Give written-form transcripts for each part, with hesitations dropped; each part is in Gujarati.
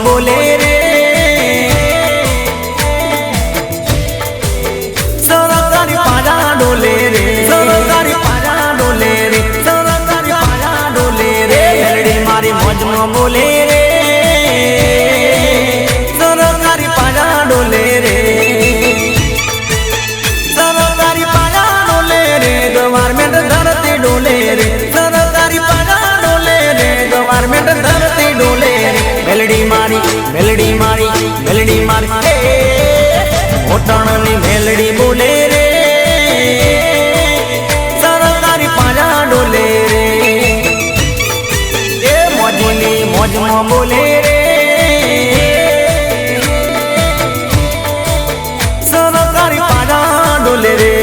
બોલે રે સરકારી પાડા ડોલે રે સરકારી પાડા ડોલે રે સરકારી પાડા ડોલે રે મેલડી મારી મોજમાં બોલે રે સરકારી પાડા ડોલે રે સરકારી પાડા ડોલે રે ગવર્મેન્ટ ધરતી ડોલે રે સરકારી પાડા ડોલે રે ગવર્મેન્ટ ધરતી ડોલે રે મેલડી મારી મેલડી મારી મેલડી મારી ઓટણની મેલડી બોલે રે સરકારી પાડા ડોલે રે એ મોજની મોજમાં બોલે રે સરકારી પાડા ડોલે રે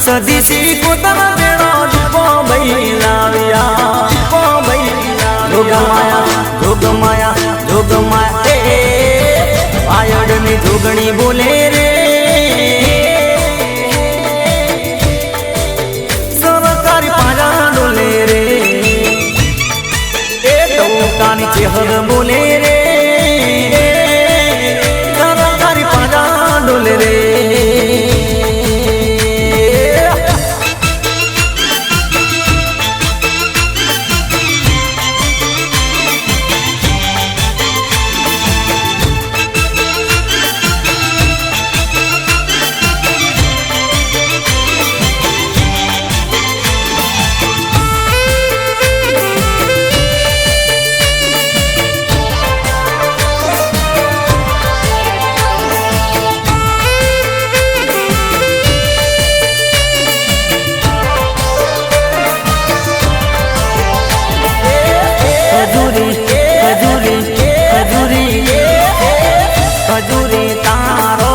સદીસી કોતરા બેડો જુબો ભઈ લાવ્યા કો ભઈ જોગમાયા જોગમાયા જોગમાયા એ આયડની જોગણી બોલે રે સરકારી પાડા ડોલે રે એ ટોકાની ચેહર બોલે રે સરકારી પાડા ડોલે રે ખજૂરી તારો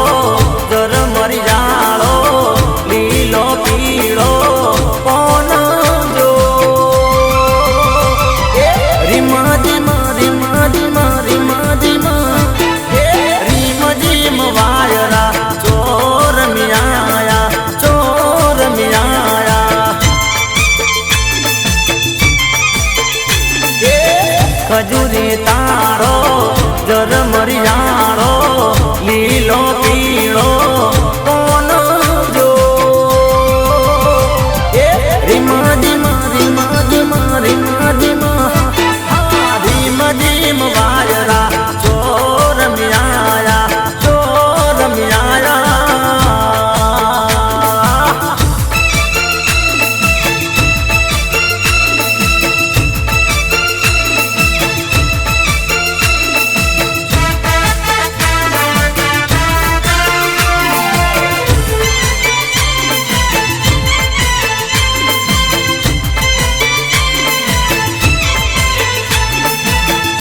જર મરી જાળો લીલો પીળો કોણ જો રીમા ધીમા રીમા ધીમા રીમા ધીમા રીમ જીમ વાયરા ચોર મિયાયા ખજૂરી તારો